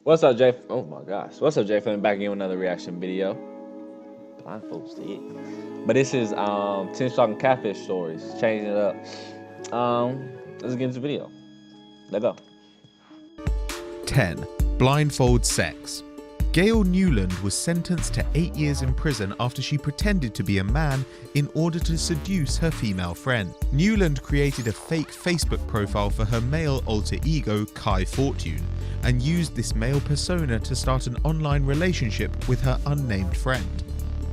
What's up, Jay? Oh my gosh. What's up, Jay? Feeling back in with another reaction video. Blindfold stick. But this is 10 shocking catfish stories. Changing it up. Let's get into the video. Let's go. 10. Blindfold sex. Gail Newland was sentenced to 8 years in prison after she pretended to be a man in order to seduce her female friend. Newland created a fake Facebook profile for her male alter ego, Kai Fortune, and used this male persona to start an online relationship with her unnamed friend.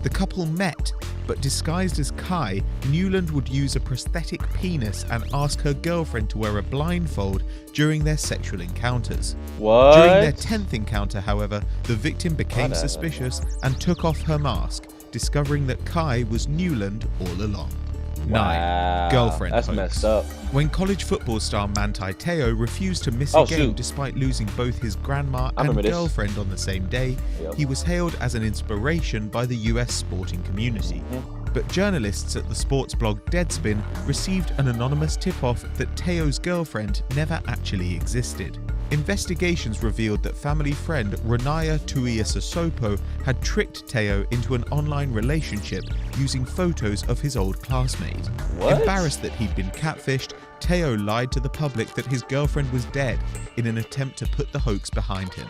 The couple met, but disguised as Kai, Newland would use a prosthetic penis and ask her girlfriend to wear a blindfold during their sexual encounters. What? During their 10th encounter, however, the victim became suspicious and took off her mask, discovering that Kai was Newland all along. 9. Wow, Girlfriend that's hoax. messed up. When college football star Manti Te'o refused to miss a game despite losing both his grandma and girlfriend on the same day, he was hailed as an inspiration by the US sporting community. But journalists at the sports blog Deadspin received an anonymous tip-off that Te'o's girlfriend never actually existed. Investigations revealed that family friend Renaya Tuiasosopo had tricked Te'o into an online relationship using photos of his old classmate. What? Embarrassed that he'd been catfished, Te'o lied to the public that his girlfriend was dead in an attempt to put the hoax behind him.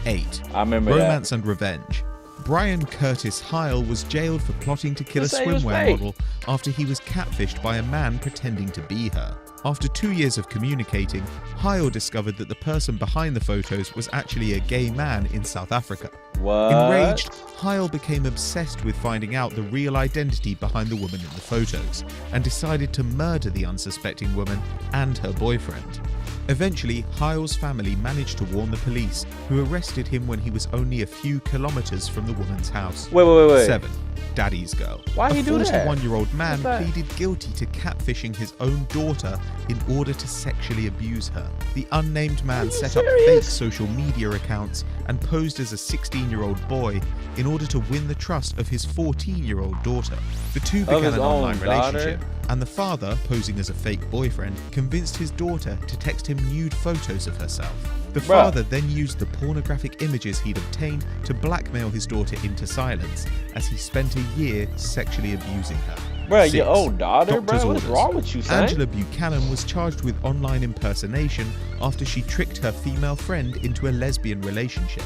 8. I remember Romance and revenge. Brian Curtis Hile was jailed for plotting to kill a swimwear model after he was catfished by a man pretending to be her. After 2 years of communicating, Hile discovered that the person behind the photos was actually a gay man in South Africa. What? Enraged, Hile became obsessed with finding out the real identity behind the woman in the photos and decided to murder the unsuspecting woman and her boyfriend. Eventually, Hile's family managed to warn the police, who arrested him when he was only a few kilometers from the woman's house. Wait. 7. Daddy's girl. Why he do that? A 41-year-old man pleaded guilty to catfishing his own daughter in order to sexually abuse her. The unnamed man set up fake social media accounts and posed as a 16-year-old boy in order to win the trust of his 14-year-old daughter. The two began an online relationship, and the father, posing as a fake boyfriend, convinced his daughter to text him nude photos of herself. The father then used the pornographic images he'd obtained to blackmail his daughter into silence as he spent a year sexually abusing her. Bro, 6. your old daughter, Doctor's bro? What's wrong with you, son? Angela Buchanan was charged with online impersonation after she tricked her female friend into a lesbian relationship.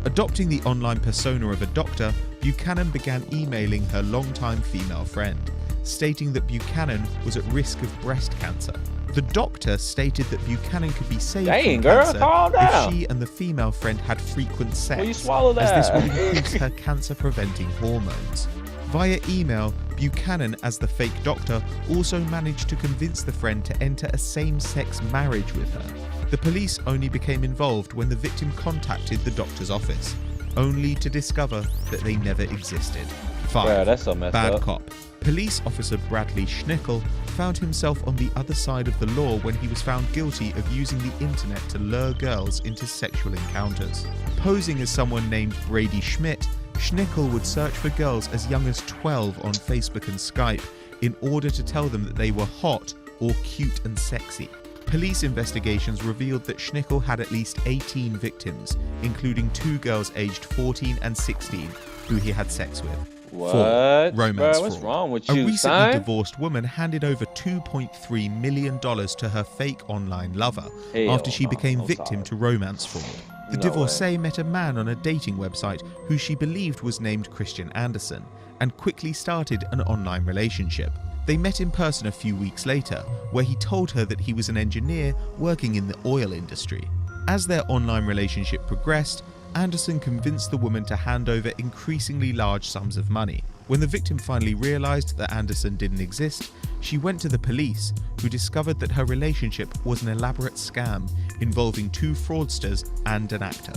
Adopting the online persona of a doctor, Buchanan began emailing her longtime female friend, stating that Buchanan was at risk of breast cancer. The doctor stated that Buchanan could be saved from cancer if she and the female friend had frequent sex, as this would increase her cancer-preventing hormones. Via email, Buchanan, as the fake doctor, also managed to convince the friend to enter a same-sex marriage with her. The police only became involved when the victim contacted the doctor's office, only to discover that they never existed. 5. Bro, that's so messed Bad up. cop. Police officer Bradley Schnickel found himself on the other side of the law when he was found guilty of using the internet to lure girls into sexual encounters. Posing as someone named Brady Schmidt, Schnickel would search for girls as young as 12 on Facebook and Skype in order to tell them that they were hot or cute and sexy. Police investigations revealed that Schnickel had at least 18 victims, including 2 girls aged 14 and 16 who he had sex with. What? 4. Romance Bro, what's fraud. wrong with A you, recently divorced woman handed over $2.3 million to her fake online lover after she became victim to romance fraud. The divorcee met a man on a dating website who she believed was named Christian Anderson and quickly started an online relationship. They met in person a few weeks later, where he told her that he was an engineer working in the oil industry. As their online relationship progressed, Anderson convinced the woman to hand over increasingly large sums of money. When the victim finally realized that Anderson didn't exist, she went to the police, who discovered that her relationship was an elaborate scam involving 2 fraudsters and an actor.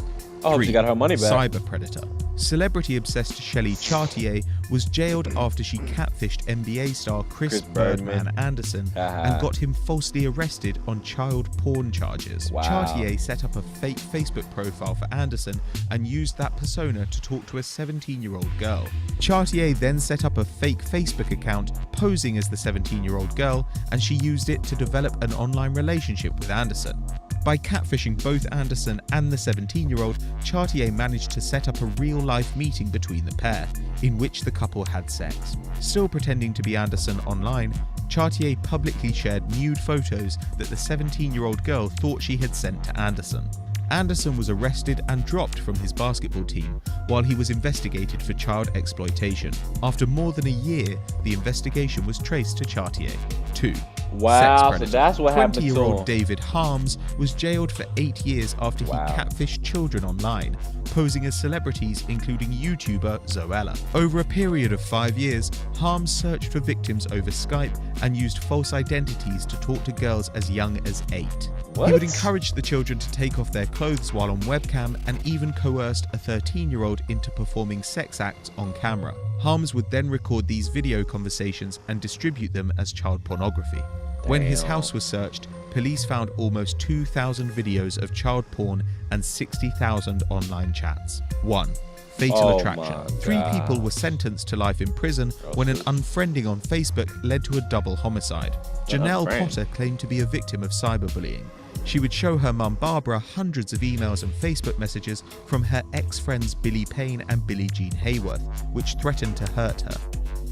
Oh, she got her money back. Cyber predator. Celebrity-obsessed Shelley Chartier was jailed after she catfished NBA star Chris Birdman Anderson and got him falsely arrested on child porn charges. Chartier set up a fake Facebook profile for Anderson and used that persona to talk to a 17-year-old girl. Chartier then set up a fake Facebook account posing as the 17-year-old girl, and she used it to develop an online relationship with Anderson. By catfishing both Anderson and the 17-year-old, Chartier managed to set up a real-life meeting between the pair, in which the couple had sex. Still pretending to be Anderson online, Chartier publicly shared nude photos that the 17-year-old girl thought she had sent to Anderson. Anderson was arrested and dropped from his basketball team while he was investigated for child exploitation. After more than a year, the investigation was traced to Chartier. 2. Wow, so that's what happened to him. 20-year-old David Harms was jailed for 8 years after he catfished children online, posing as celebrities including YouTuber Zoella. Over a period of 5 years, Harms searched for victims over Skype and used false identities to talk to girls as young as 8. What? He would encourage the children to take off their clothes while on webcam and even coerced a 13-year-old into performing sex acts on camera. Harms would then record these video conversations and distribute them as child pornography. When his house was searched, police found almost 2,000 videos of child porn and 60,000 online chats. 1. Fatal attraction. 3 people were sentenced to life in prison when an unfriending on Facebook led to a double homicide. Janelle Potter claimed to be a victim of cyberbullying. She would show her mum Barbara hundreds of emails and Facebook messages from her ex-friends Billy Payne and Billie Jean Hayworth, which threatened to hurt her.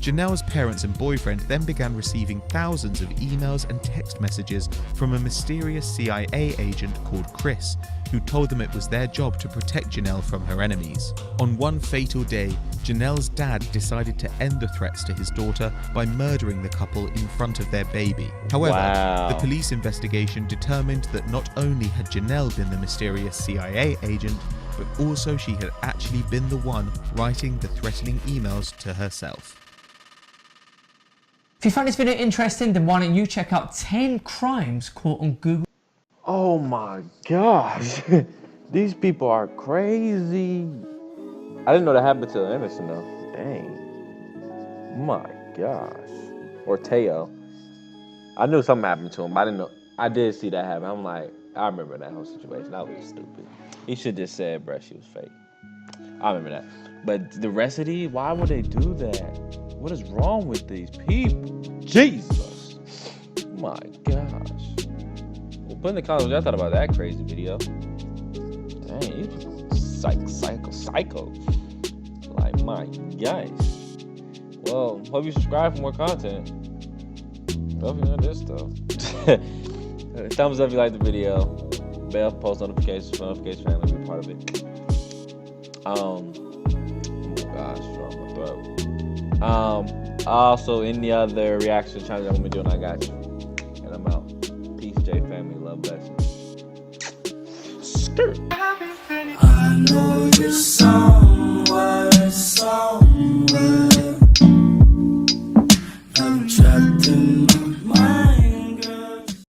Janelle's parents and boyfriend then began receiving thousands of emails and text messages from a mysterious CIA agent called Chris, who told them it was their job to protect Janelle from her enemies. On one fatal day, Janelle's dad decided to end the threats to his daughter by murdering the couple in front of their baby. However, the police investigation determined that not only had Janelle been the mysterious CIA agent, but also she had actually been the one writing the threatening emails to herself. If you found this video interesting, then why don't you check out 10 crimes caught on Google. Oh my gosh. These people are crazy. I didn't know that happened to Anderson though. Dang. My gosh. Or Teo. I knew something happened to him, but I didn't know. I did see that happen. I'm like, I remember that whole situation. That was stupid. He should just said, bruh, she was fake. I remember that. But the rest of these, why would they do that? What is wrong with these people? Jesus. My gosh. Well, put in the comments what y'all thought about that crazy video. Dang, these people psycho. Like, my gosh. Well, hope you subscribe for more content. Hope you know this though. Thumbs up if you like the video. Bell for post notifications for notification family, be part of it. Oh gosh, strong my throat. Also, any other reaction challenge I'm gonna be doing, I got you. And I'm out. Peace, J family, love, blessings. Skirt. I know your song.